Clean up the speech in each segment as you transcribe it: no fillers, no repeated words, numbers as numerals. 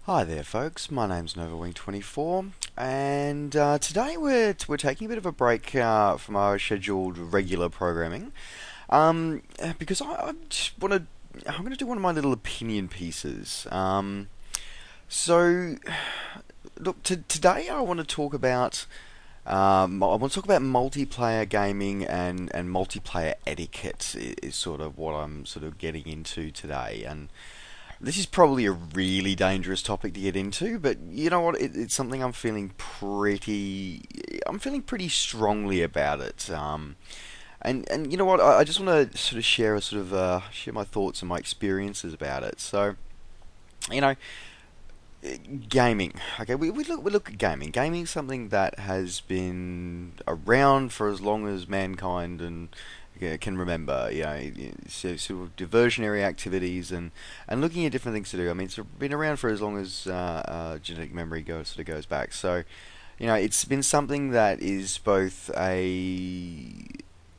Hi there, folks. My name's Novawing24, and today we're taking a bit of a break from our scheduled regular programming, because I just want to. I'm going to do one of my little opinion pieces. So, look, today I want to talk about. I want to talk about multiplayer gaming and multiplayer etiquette is sort of what I'm sort of getting into today, and this is probably a really dangerous topic to get into, but you know what? It's something I'm feeling pretty strongly about it. And you know what? I just want to sort of share my thoughts and my experiences about it. So, you know, gaming. Okay, we look at gaming. Gaming is something that has been around for as long as mankind and can remember. Sort of diversionary activities and looking at different things to do. I mean, it's been around for as long as genetic memory goes back. So, it's been something that is both a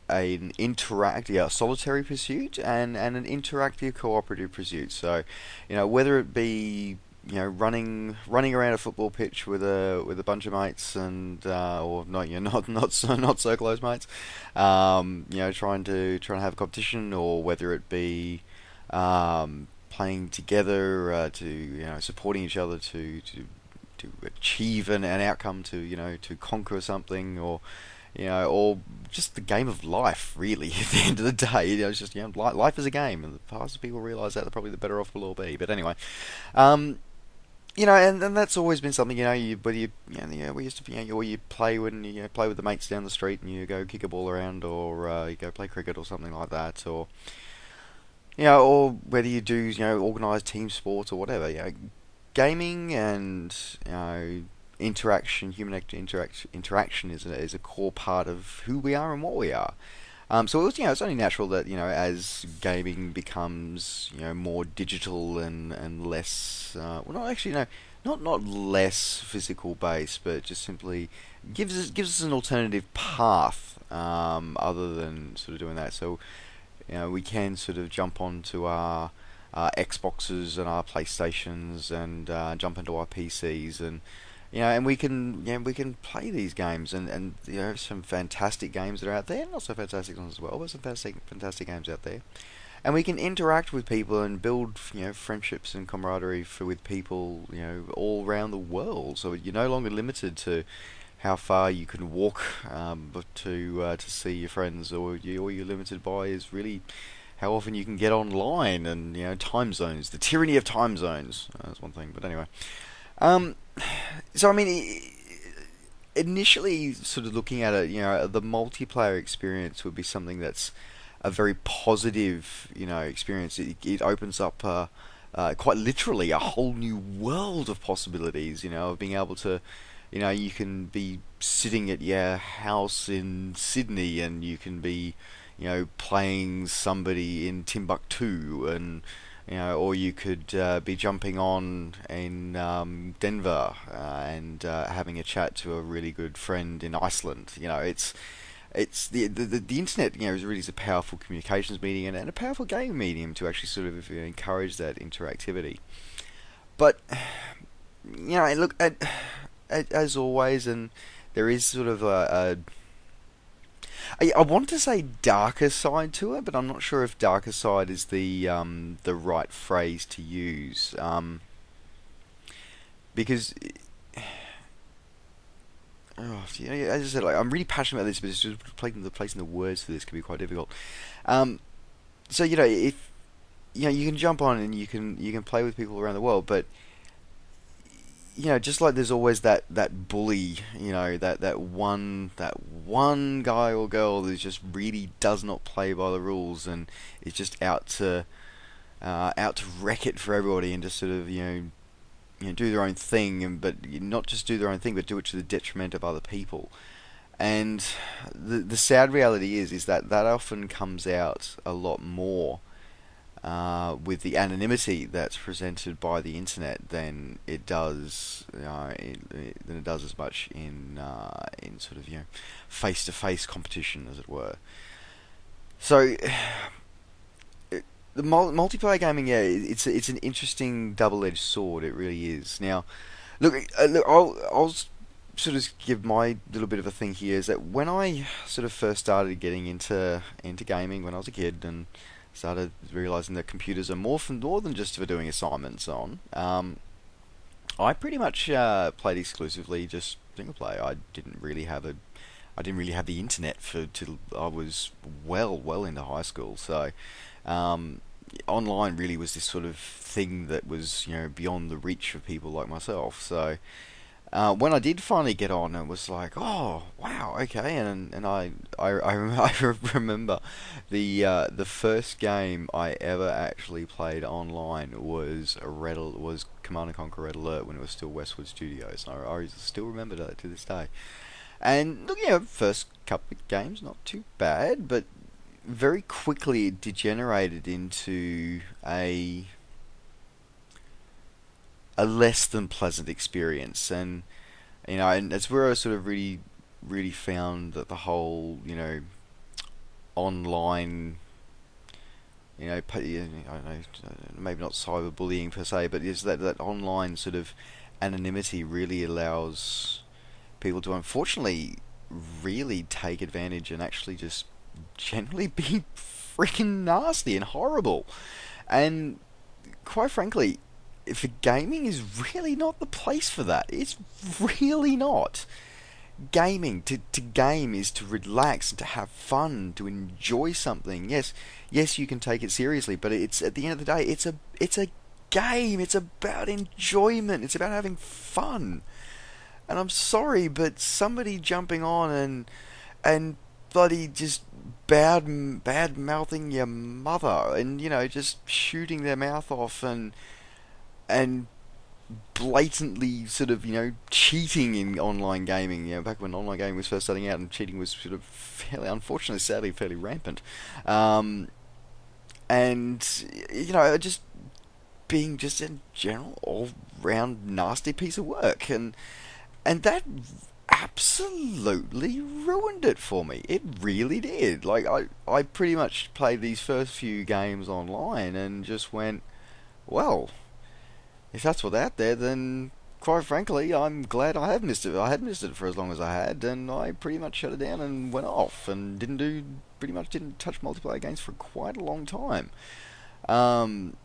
solitary pursuit and an interactive cooperative pursuit. So, whether it be running around a football pitch with a bunch of mates and or not not so close mates, trying to have a competition, or whether it be playing together to supporting each other to achieve an outcome, to conquer something, or just the game of life, really. At the end of the day, it's just life is a game, and the faster people realise that, the probably the better off we'll all be. But anyway, um, and that's always been something. We used to, or you play when you play with the mates down the street, and you go kick a ball around, or you go play cricket or something like that, or whether you do, organised team sports or whatever. Gaming and interaction is a core part of who we are and what we are. So it's only natural that as gaming becomes more digital and less not actually no not less physical based, but just simply gives us an alternative path, other than sort of doing that. So we can sort of jump onto our Xboxes and our PlayStations and jump into our PCs, and we can play these games, and some fantastic games that are out there, not so fantastic ones as well, but some fantastic games out there, and we can interact with people and build friendships and camaraderie with people all around the world. So you're no longer limited to how far you can walk, but to see your friends, or all you're limited by is really how often you can get online, and time zones, the tyranny of time zones. That's one thing, but anyway. Um, so I mean, initially, sort of looking at it, the multiplayer experience would be something that's a very positive, experience. It opens up, quite literally, a whole new world of possibilities. Of being able to, you can be sitting at your house in Sydney, and you can be, playing somebody in Timbuktu, and or you could be jumping on in Denver, and having a chat to a really good friend in Iceland. It's the internet. Is really a powerful communications medium, and a powerful game medium to actually sort of encourage that interactivity. But look, as always, and there is sort of I want to say darker side to it, but I'm not sure if darker side is the right phrase to use, because as I said, like, I'm really passionate about this, but it's just placing the words for this can be quite difficult. Um, so if you can jump on and you can play with people around the world, but just like there's always that bully, that one guy or girl that just really does not play by the rules and is just out to wreck it for everybody, and just sort of do their own thing, and but not just do their own thing, but do it to the detriment of other people. And the sad reality is that often comes out a lot more with the anonymity that's presented by the internet than it does as much in sort of face to face competition, as it were. So the multiplayer gaming, yeah, it's an interesting double-edged sword. It really is. Now, look, I'll sort of give my little bit of a thing here. Is that when I sort of first started getting into gaming when I was a kid and started realizing that computers are more than just for doing assignments on. I pretty much played exclusively just single player. I didn't really have the internet for till I was well into high school. So um, online really was this sort of thing that was beyond the reach of people like myself. So when I did finally get on, it was like, oh wow, okay, I remember the first game I ever actually played online was Command and Conquer Red Alert when it was still Westwood Studios. I still remember that to this day. And look, first couple of games not too bad, but very quickly it degenerated into a less than pleasant experience, and that's where I sort of really found that the whole online I don't know, maybe not cyberbullying per se, but is that online sort of anonymity really allows people to unfortunately really take advantage and actually just generally be freaking nasty and horrible. And quite frankly, if gaming is really not the place for that. It's really not. Gaming to game is to relax and to have fun, to enjoy something. Yes, you can take it seriously, but it's at the end of the day, it's a game. It's about enjoyment. It's about having fun. And I'm sorry, but somebody jumping on and bloody just bad mouthing your mother and just shooting their mouth off and blatantly sort of cheating in online gaming. Back when online gaming was first starting out, and cheating was sort of fairly, unfortunately, sadly, fairly rampant. Um, and just being just a general all round nasty piece of work, and that absolutely ruined it for me. It really did. Like I pretty much played these first few games online and just went, well, if that's what's out there, then quite frankly, I'm glad I have missed it. I had missed it for as long as I had, and I pretty much shut it down and went off and pretty much didn't touch multiplayer games for quite a long time. Um,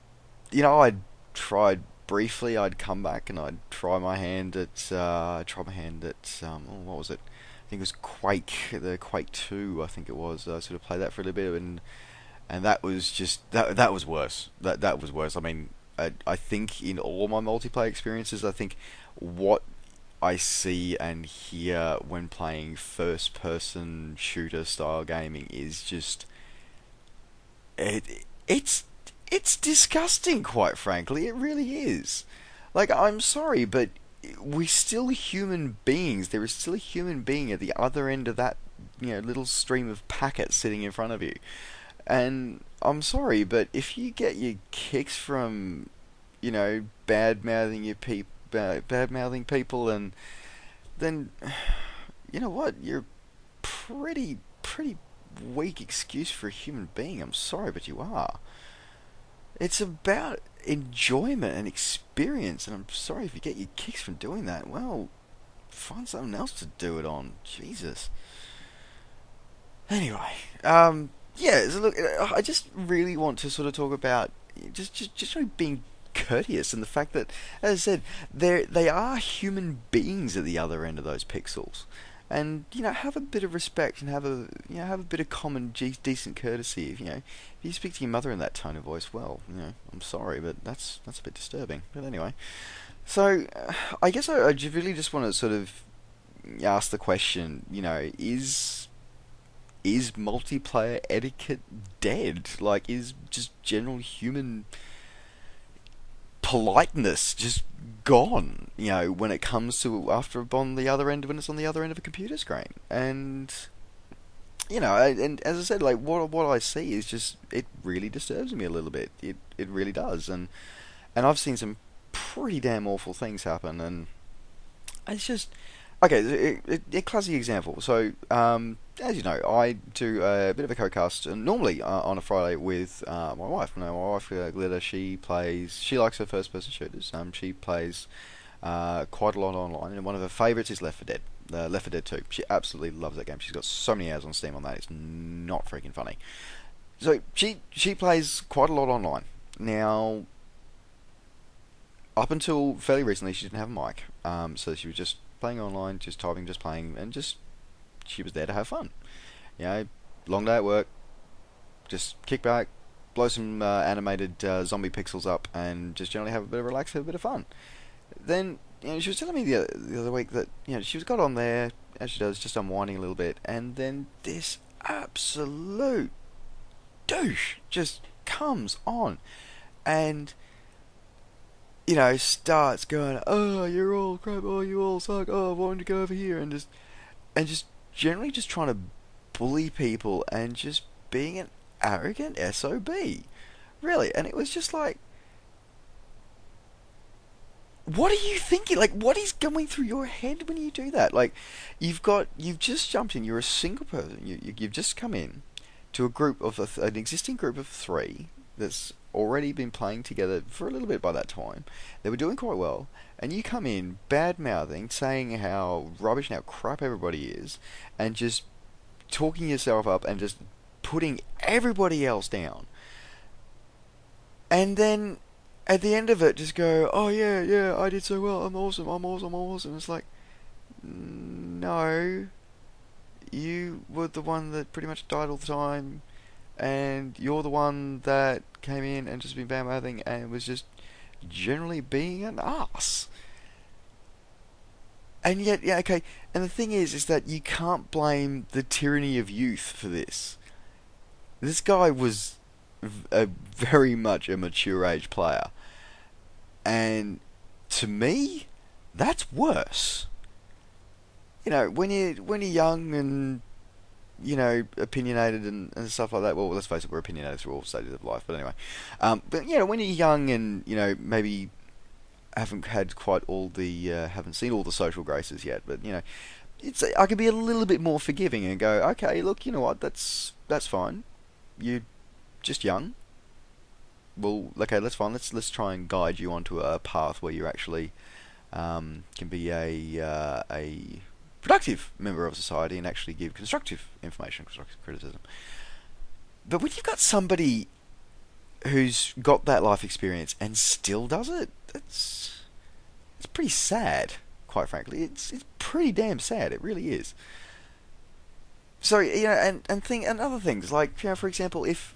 I'd tried briefly. I'd come back and I'd try my hand at what was it? I think it was Quake, the Quake 2. I think it was. I sort of played that for a little bit, and that was just that was worse. That was worse. I mean, I think in all my multiplayer experiences, I think what I see and hear when playing first person shooter style gaming is just it's it's disgusting, quite frankly. It really is. Like, I'm sorry, but we're still human beings. There is still a human being at the other end of that, little stream of packets sitting in front of you. And I'm sorry, but if you get your kicks from, bad mouthing people, and then, you know what? You're pretty weak excuse for a human being. I'm sorry, but you are. It's about enjoyment and experience, and I'm sorry if you get your kicks from doing that. Well, find something else to do it on. Jesus. Anyway, yeah. So look, I just really want to sort of talk about just really being courteous, and the fact that, as I said, they are human beings at the other end of those pixels, and have a bit of respect and have a bit of common decent courtesy. If you speak to your mother in that tone of voice, well, I'm sorry, but that's a bit disturbing. But anyway, so I guess I really just want to sort of ask the question, is multiplayer etiquette dead? Like, is just general human politeness just gone? When it comes to on the other end, when it's on the other end of a computer screen, and and as I said, like what I see is just, it really disturbs me a little bit. It really does, and I've seen some pretty damn awful things happen, and it's just Okay, a classic example. So, as you know, I do a bit of a co-cast, normally on a Friday with my wife. Now, my wife, Glitter, she likes her first-person shooters. She plays quite a lot online, and one of her favourites is Left 4 Dead. Left 4 Dead 2. She absolutely loves that game. She's got so many hours on Steam on that. It's not freaking funny. So she plays quite a lot online. Now, up until fairly recently, she didn't have a mic. So she was just playing online, just typing, just playing, and just she was there to have fun. You know, long day at work, just kick back, blow some animated zombie pixels up, and just generally have a bit of relax, have a bit of fun. Then she was telling me the other week that she was got on there as she does, just unwinding a little bit, and then this absolute douche just comes on and starts going, oh, you're all crap, oh, you all suck, oh, I wanted to go over here, and just generally just trying to bully people and just being an arrogant SOB. Really. And it was just like, what are you thinking? Like, what is going through your head when you do that? Like, you've just jumped in, you're a single person, you've just come in to a group of an existing group of three that's already been playing together for a little bit by that time. They were doing quite well, and you come in bad mouthing, saying how rubbish and how crap everybody is, and just talking yourself up and just putting everybody else down. And then at the end of it, just go, oh yeah, yeah, I did so well, I'm awesome, I'm awesome, I'm awesome. It's like, no, you were the one that pretty much died all the time, and you're the one that came in and just been bad mouthing and was just generally being an ass. And yet, yeah, okay. And the thing is that you can't blame the tyranny of youth for this. This guy was very much a mature age player, and to me, that's worse. When you're young and opinionated and stuff like that. Well, let's face it, we're opinionated through all stages of life. But anyway, but when you're young and maybe haven't had quite all the haven't seen all the social graces yet, but I could be a little bit more forgiving and go, okay, look, you know what, that's fine. You're just young. Well, okay, that's fine. Let's try and guide you onto a path where you actually can be a productive member of society and actually give constructive information, constructive criticism. But when you've got somebody who's got that life experience and still does it, it's pretty sad, quite frankly. It's pretty damn sad. It really is. So and other things like for example, if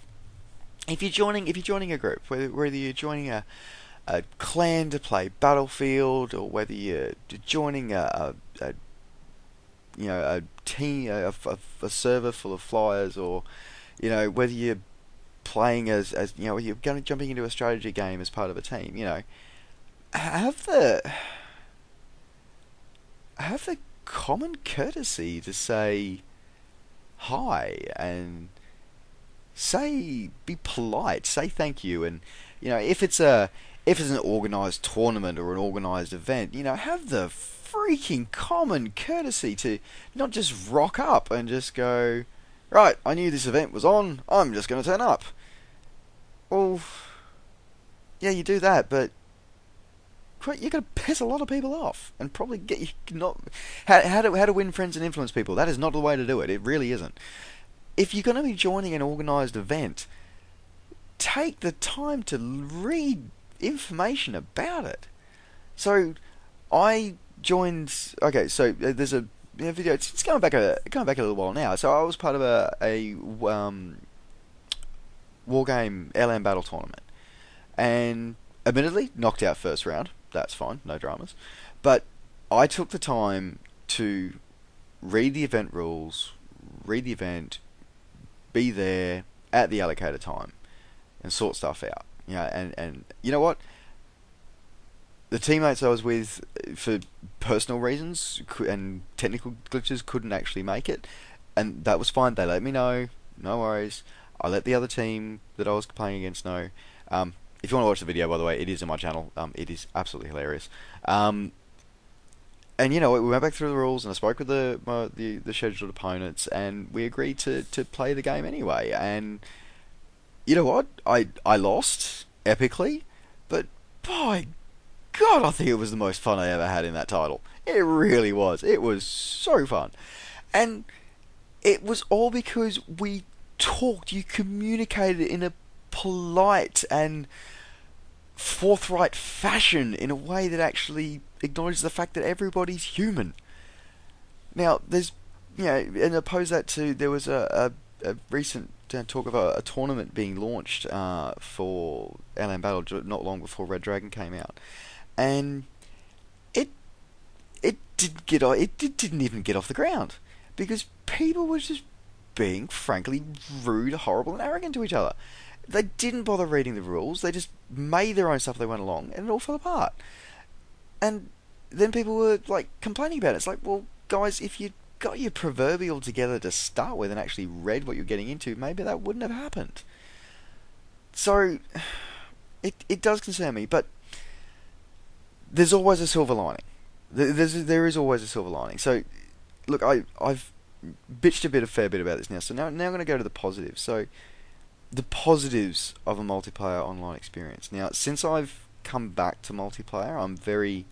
you're joining a group, whether you're joining a clan to play Battlefield, or whether you're joining a team, a server full of flyers, or whether you're playing as you're jumping into a strategy game as part of a team, have the common courtesy to say hi and be polite, say thank you, and if it's an organised tournament or an organised event, have the freaking common courtesy to not just rock up and just go, right, I knew this event was on, I'm just going to turn up. Well, yeah, you do that, but you're going to piss a lot of people off and probably get you not how to win friends and influence people. That is not the way to do it. It really isn't. If you're going to be joining an organised event, take the time to read information about it. So I joined. Okay, so there's a video. It's going back a little while now. So I was part of a wargame LM battle tournament, and admittedly knocked out first round. That's fine, no dramas. But I took the time to read the event rules, read the event, be there at the allocated time, and sort stuff out. And you know what? The teammates I was with, for personal reasons and technical glitches, couldn't actually make it, and that was fine. They let me know, no worries. I let the other team that I was playing against know. If you want to watch the video, by the way, it is on my channel. It is absolutely hilarious. And you know, we went back through the rules, and I spoke with the scheduled opponents, and we agreed to play the game anyway. And you know what? I lost epically, but by God, I think it was the most fun I ever had in that title. It really was. It was so fun, and it was all because we talked. You communicated in a polite and forthright fashion in a way that actually acknowledges the fact that everybody's human. Now, there's, you know, and oppose that to there was a recent talk of a tournament being launched for Alien Battle not long before Red Dragon came out, and it didn't even get off the ground because people were just being frankly rude, horrible, and arrogant to each other. They didn't bother reading the rules. They just made their own stuff. They went along, and it all fell apart. And then people were like complaining about it. It's like, well, guys, if you got your proverbial together to start with and actually read what you're getting into, maybe that wouldn't have happened. So it does concern me, but there's always a silver lining. There is always a silver lining. So look, I've bitched a fair bit about this now. So now I'm going to go to the positives. So the positives of a multiplayer online experience. Now, since I've come back to multiplayer, I'm very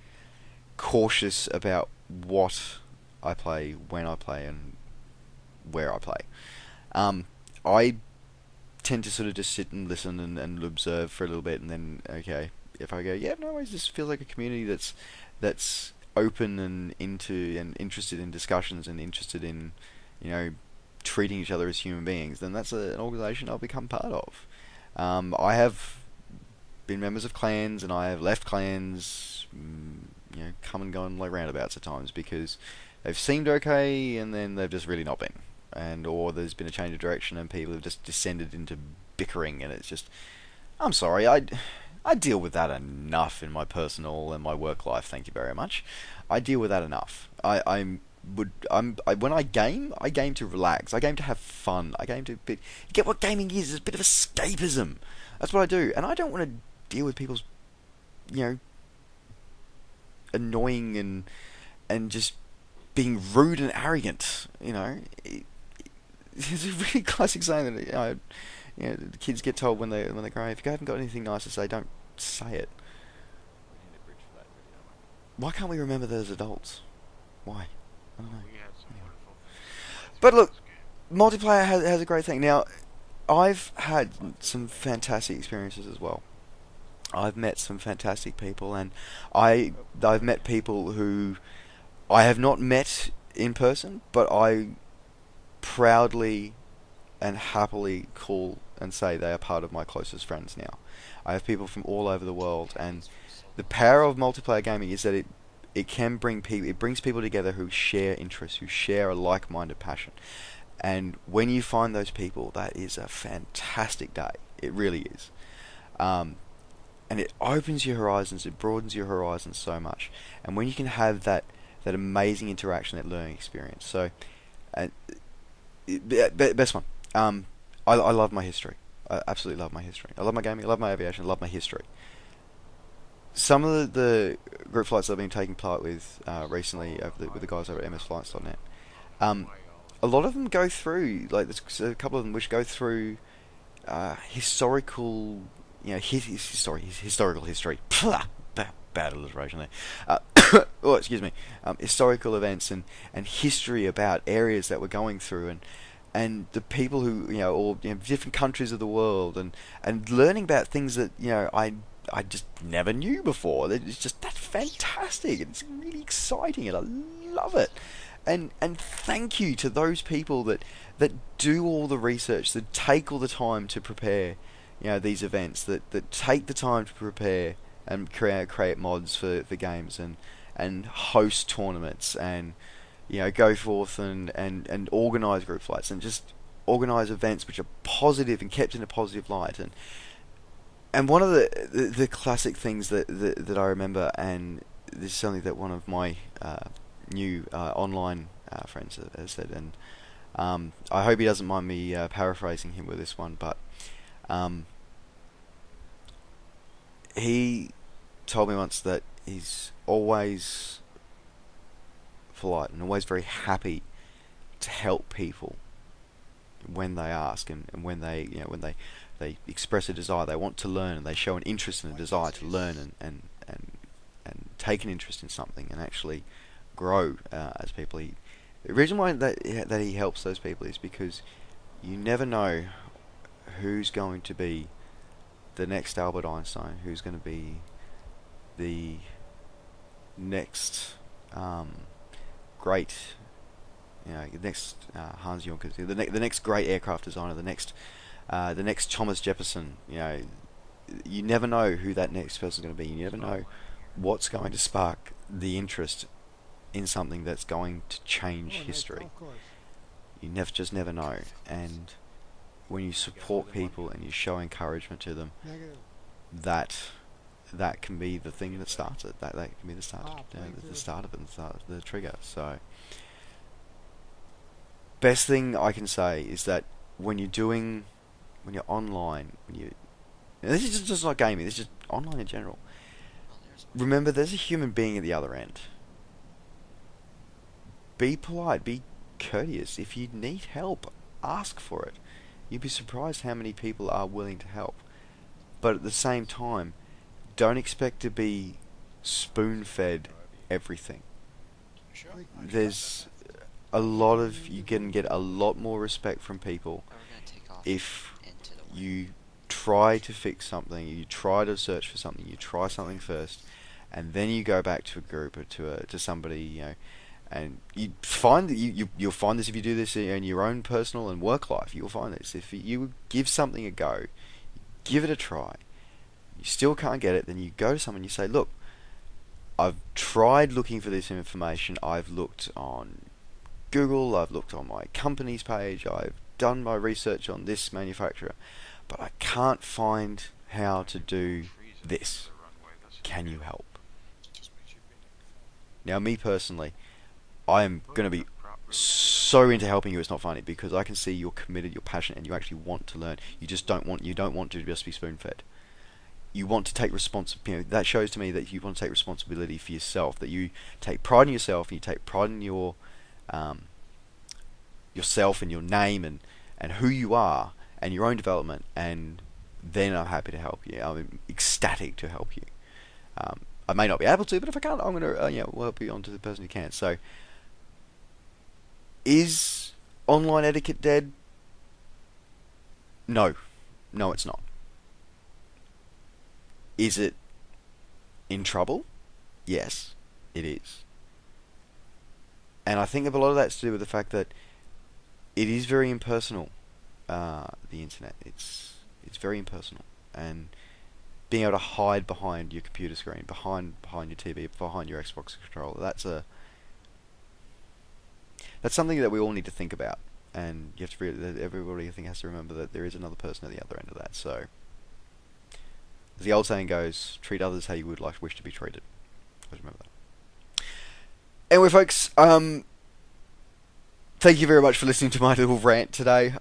cautious about what I play, when I play, and where I play. I tend to sort of just sit and listen and observe for a little bit, and then okay, if I go, yeah, no worries, this feels like a community that's open and into and interested in discussions and interested in, you know, treating each other as human beings, then that's an organisation I'll become part of. I have been members of clans, and I have left clans, you know, come and gone like roundabouts at times because they've seemed okay, and then they've just really not been, and or there's been a change of direction, and people have just descended into bickering, and it's just, I'm sorry, I deal with that enough in my personal and my work life. Thank you very much. I deal with that enough. When I game to relax. I game to have fun. I game to get what gaming is. It's a bit of escapism. That's what I do, and I don't want to deal with people's, you know, annoying and just being rude and arrogant. You know, it's a really classic saying that you know, the kids get told when they grow up, if you haven't got anything nice to say, don't say it. Why can't we remember that as adults? Why? I don't know. Anyway. But look, multiplayer has a great thing. Now, I've had some fantastic experiences as well. I've met some fantastic people, and I've met people who I have not met in person, but I proudly and happily call and say they are part of my closest friends now. I have people from all over the world, and the power of multiplayer gaming is that it can bring people, it brings people together who share interests, who share a like-minded passion. And when you find those people, that is a fantastic day. It really is. And it opens your horizons, it broadens your horizons so much. And when you can have that amazing interaction, that learning experience. So, best one. I love my history. I absolutely love my history. I love my gaming, I love my aviation, I love my history. Some of the group flights I've been taking part with recently with the guys over at msflights.net, a lot of them go through, like there's a couple of them which go through historical, you know, historical history. Bad alliteration there. Oh, excuse me. Historical events and history about areas that we're going through, and the people who, you know, all, you know, different countries of the world, and learning about things that, you know, I just never knew before. It's just, that's fantastic. It's really exciting, and I love it. And thank you to those people that do all the research, that take all the time to prepare, you know, these events, that take the time to prepare and create mods for games, and host tournaments, and, you know, go forth and organise group flights, and just organise events which are positive and kept in a positive light. And one of the classic things that I remember, and this is something that one of my new online friends has said, and I hope he doesn't mind me paraphrasing him with this one, but he told me once that he's always polite and always very happy to help people when they ask, and when they, they express a desire, they want to learn, and they show an interest and a desire to learn and take an interest in something and actually grow as people. The reason why that he helps those people is because you never know who's going to be the next Albert Einstein, who's going to be the next great, the next Hans Juncker, the next great aircraft designer, the next Thomas Jefferson. You never know who that next person's going to be. You never know what's going to spark the interest in something that's going to change history. You just never know. And when you support people and you show encouragement to them, that can be the thing that starts it. That can be the start of it, and the trigger. So, best thing I can say is that when you're online, and this is just not gaming, this is just online in general. Remember, there's a human being at the other end. Be polite, be courteous. If you need help, ask for it. You'd be surprised how many people are willing to help. But at the same time, don't expect to be spoon-fed everything. There's you can get a lot more respect from people if you try to fix something, you try to search for something, you try something first, and then you go back to a group or to somebody, and you find that you'll find this if you do this in your own personal and work life. You'll find this if you give something a go, give it a try. You still can't get it, then you go to someone and you say, look, I've tried looking for this information. I've looked on Google, I've looked on my company's page, I've done my research on this manufacturer, but I can't find how to do this. Can you help? Now, me personally, I'm going to be so into helping you, it's not funny, because I can see you're committed, you're passionate, and you actually want to learn. You don't want to just be spoon-fed. You want to take responsibility. That shows to me that you want to take responsibility for yourself. That you take pride in yourself, and you take pride in your yourself and your name and who you are and your own development. And then I'm happy to help you. I'm ecstatic to help you. I may not be able to, but if I can't, I'm going to help you on to the person who can. So, is online etiquette dead? No, it's not. Is it in trouble? Yes, it is. And I think a lot of that's to do with the fact that it is very impersonal. The internet, it's very impersonal, and being able to hide behind your computer screen, behind your TV, behind your Xbox controller, that's something that we all need to think about. And you have to everybody, I think, has to remember that there is another person at the other end of that. So, as the old saying goes, treat others how you would wish to be treated. Always remember that. Anyway, folks, thank you very much for listening to my little rant today.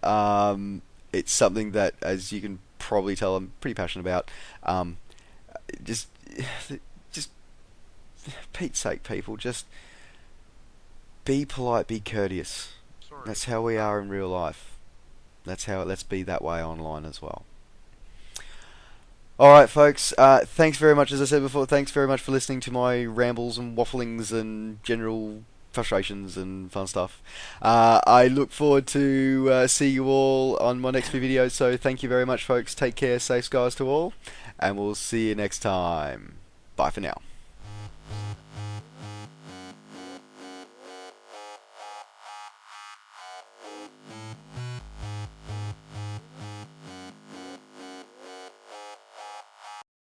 It's something that, as you can probably tell, I'm pretty passionate about. Just Pete's sake, people, just be polite, be courteous. That's how we are in real life. Let's be that way online as well. Alright, folks, thanks very much, as I said before, thanks very much for listening to my rambles and wafflings and general frustrations and fun stuff. I look forward to see you all on my next few videos, so thank you very much, folks. Take care, safe skies to all, and we'll see you next time. Bye for now.